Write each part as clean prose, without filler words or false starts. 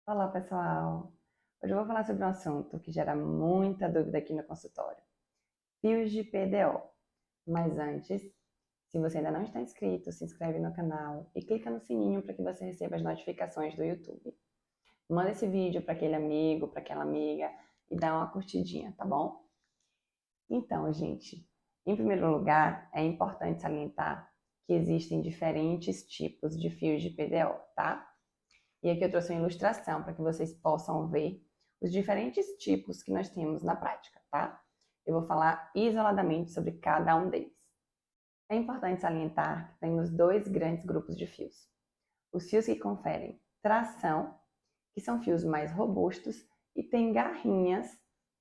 Olá, pessoal! Hoje eu vou falar sobre um assunto que gera muita dúvida aqui no consultório: fios de PDO. Mas antes, se você ainda não está inscrito, se inscreve no canal e clica no sininho para que você receba as notificações do YouTube. Manda esse vídeo para aquele amigo, para aquela amiga e dá uma curtidinha, tá bom? Então, gente, em primeiro lugar, é importante salientar que existem diferentes tipos de fios de PDO, tá? E aqui eu trouxe uma ilustração para que vocês possam ver os diferentes tipos que nós temos na prática, tá? Eu vou falar isoladamente sobre cada um deles. É importante salientar que temos dois grandes grupos de fios. Os fios que conferem tração, que são fios mais robustos e têm garrinhas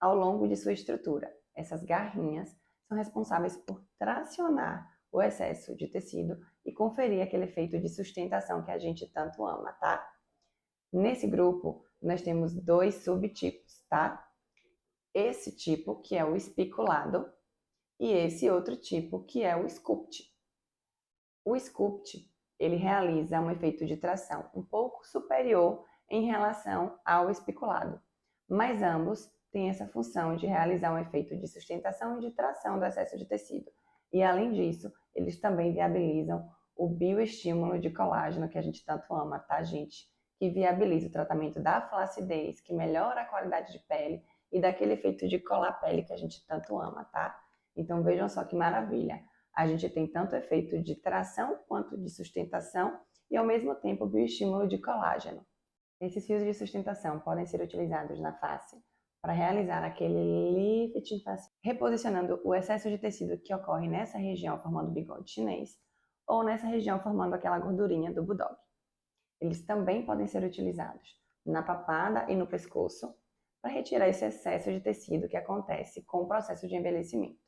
ao longo de sua estrutura. Essas garrinhas são responsáveis por tracionar o excesso de tecido e conferir aquele efeito de sustentação que a gente tanto ama, tá? Nesse grupo, nós temos dois subtipos, tá? Esse tipo, que é o espiculado, e esse outro tipo, que é o sculpt. O sculpt, ele realiza um efeito de tração um pouco superior em relação ao espiculado, mas ambos têm essa função de realizar um efeito de sustentação e de tração do excesso de tecido. E, além disso, eles também viabilizam o bioestímulo de colágeno, que a gente tanto ama, tá, gente? Que viabiliza o tratamento da flacidez, que melhora a qualidade de pele e daquele efeito de colar a pele que a gente tanto ama, tá? Então, vejam só que maravilha. A gente tem tanto efeito de tração quanto de sustentação e, ao mesmo tempo, bioestímulo de colágeno. Esses fios de sustentação podem ser utilizados na face para realizar aquele lifting facial, reposicionando o excesso de tecido que ocorre nessa região formando o bigode chinês ou nessa região formando aquela gordurinha do bulldog. Eles também podem ser utilizados na papada e no pescoço para retirar esse excesso de tecido que acontece com o processo de envelhecimento.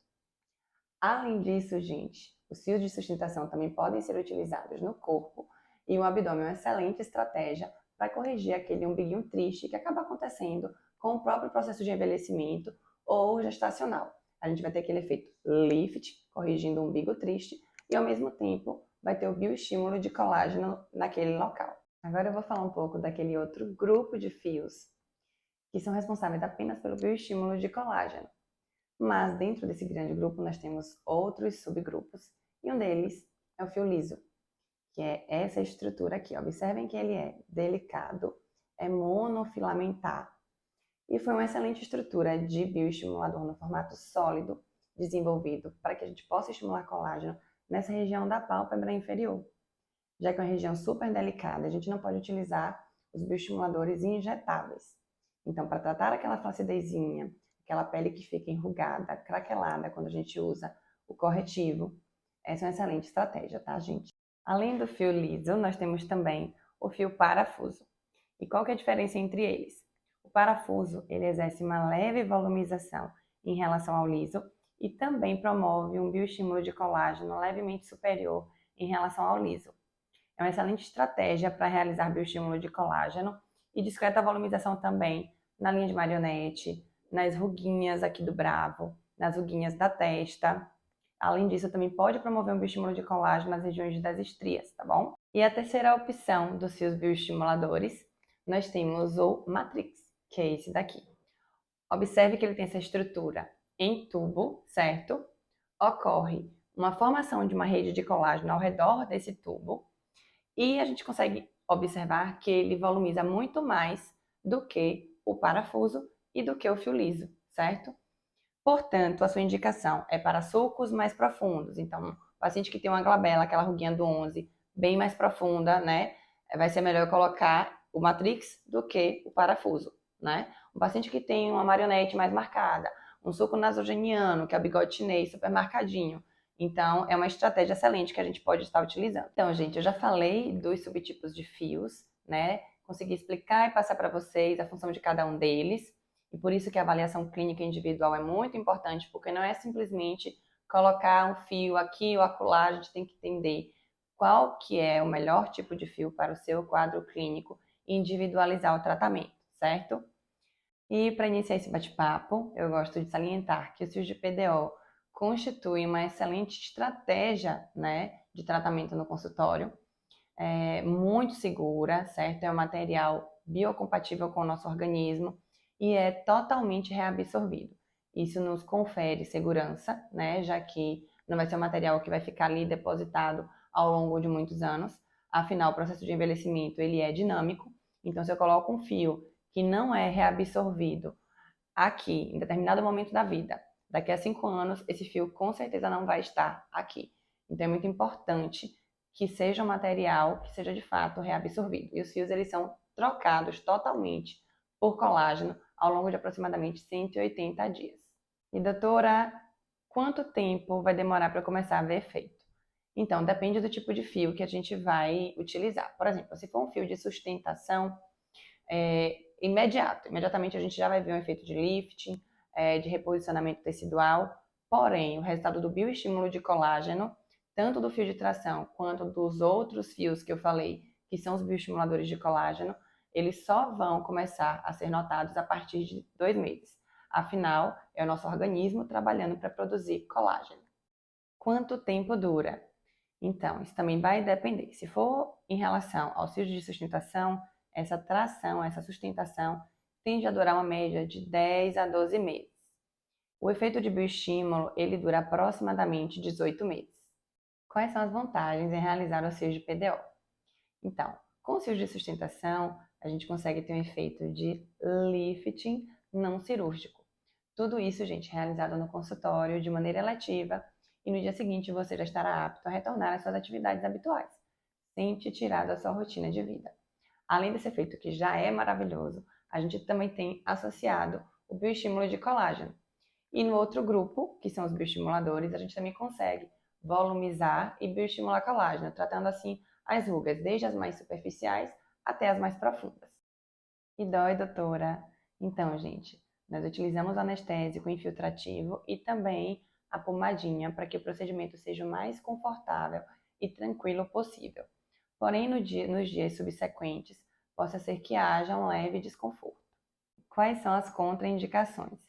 Além disso, gente, os fios de sustentação também podem ser utilizados no corpo e o abdômen é uma excelente estratégia para corrigir aquele umbiguinho triste que acaba acontecendo com o próprio processo de envelhecimento ou gestacional. A gente vai ter aquele efeito lift, corrigindo o umbigo triste, e ao mesmo tempo vai ter o bioestímulo de colágeno naquele local. Agora eu vou falar um pouco daquele outro grupo de fios que são responsáveis apenas pelo bioestímulo de colágeno. Mas dentro desse grande grupo nós temos outros subgrupos, e um deles é o fio liso, que é essa estrutura aqui. Observem que ele é delicado, é monofilamentar e foi uma excelente estrutura de bioestimulador no formato sólido, desenvolvido para que a gente possa estimular colágeno nessa região da pálpebra inferior. Já que é uma região super delicada, a gente não pode utilizar os bioestimuladores injetáveis. Então, para tratar aquela flacidezinha, aquela pele que fica enrugada, craquelada quando a gente usa o corretivo, essa é uma excelente estratégia, tá, gente? Além do fio liso, nós temos também o fio parafuso. E qual que é a diferença entre eles? O parafuso, ele exerce uma leve volumização em relação ao liso e também promove um bioestímulo de colágeno levemente superior em relação ao liso. É uma excelente estratégia para realizar bioestímulo de colágeno e discreta volumização também na linha de marionete, nas ruguinhas aqui do bravo, nas ruguinhas da testa. Além disso, também pode promover um bioestímulo de colágeno nas regiões das estrias, tá bom? E a terceira opção dos fios bioestimuladores, nós temos o Matrix, que é esse daqui. Observe que ele tem essa estrutura em tubo, certo? Ocorre uma formação de uma rede de colágeno ao redor desse tubo, e a gente consegue observar que ele volumiza muito mais do que o parafuso e do que o fio liso, certo? Portanto, a sua indicação é para sulcos mais profundos. Então, paciente que tem uma glabela, aquela ruguinha do 11, bem mais profunda, né? Vai ser melhor colocar o Matrix do que o parafuso, né? Um paciente que tem uma marionete mais marcada, um sulco nasogeniano, que é o bigode chinês super marcadinho. Então, é uma estratégia excelente que a gente pode estar utilizando. Então, gente, eu já falei dos subtipos de fios, né? Consegui explicar e passar para vocês a função de cada um deles. E por isso que a avaliação clínica individual é muito importante, porque não é simplesmente colocar um fio aqui ou acolá, a gente tem que entender qual que é o melhor tipo de fio para o seu quadro clínico e individualizar o tratamento, certo? E para iniciar esse bate-papo, eu gosto de salientar que os fios de PDO constituem uma excelente estratégia, né, de tratamento no consultório, muito segura, certo? É um material biocompatível com o nosso organismo e é totalmente reabsorvido. Isso nos confere segurança, né? Já que não vai ser um material que vai ficar ali depositado ao longo de muitos anos. Afinal, o processo de envelhecimento ele é dinâmico. Então, se eu coloco um fio que não é reabsorvido aqui, em determinado momento da vida, daqui a 5 anos, esse fio com certeza não vai estar aqui. Então, é muito importante que seja um material que seja de fato reabsorvido. E os fios eles são trocados totalmente por colágeno ao longo de aproximadamente 180 dias. E doutora, quanto tempo vai demorar para começar a ver efeito? Então, depende do tipo de fio que a gente vai utilizar. Por exemplo, se for um fio de sustentação, imediatamente a gente já vai ver um efeito de lifting, de reposicionamento tecidual. Porém, o resultado do bioestímulo de colágeno, tanto do fio de tração quanto dos outros fios que eu falei, que são os bioestimuladores de colágeno, eles só vão começar a ser notados a partir de 2 meses. Afinal, é o nosso organismo trabalhando para produzir colágeno. Quanto tempo dura? Então, isso também vai depender. Se for em relação aos fios de sustentação, essa tração, essa sustentação, tende a durar uma média de 10 a 12 meses. O efeito de bioestímulo, ele dura aproximadamente 18 meses. Quais são as vantagens em realizar os fios de PDO? Então, com os fios de sustentação, a gente consegue ter um efeito de lifting não cirúrgico. Tudo isso, gente, realizado no consultório de maneira eletiva e no dia seguinte você já estará apto a retornar às suas atividades habituais, sem te tirar da sua rotina de vida. Além desse efeito que já é maravilhoso, a gente também tem associado o bioestímulo de colágeno. E no outro grupo, que são os bioestimuladores, a gente também consegue volumizar e bioestimular colágeno, tratando assim as rugas, desde as mais superficiais até as mais profundas. E dói, doutora? Então, gente, nós utilizamos o anestésico infiltrativo e também a pomadinha para que o procedimento seja o mais confortável e tranquilo possível. Porém, nos dias subsequentes, possa ser que haja um leve desconforto. Quais são as contraindicações?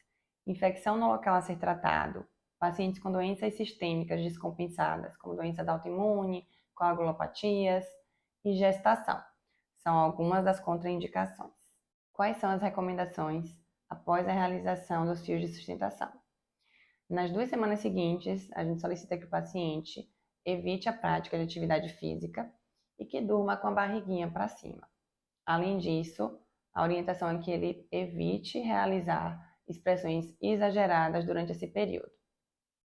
Infecção no local a ser tratado, pacientes com doenças sistêmicas descompensadas, como doenças autoimune, coagulopatias e gestação. São algumas das contraindicações. Quais são as recomendações após a realização dos fios de sustentação? Nas 2 semanas seguintes, a gente solicita que o paciente evite a prática de atividade física e que durma com a barriguinha para cima. Além disso, a orientação é que ele evite realizar expressões exageradas durante esse período.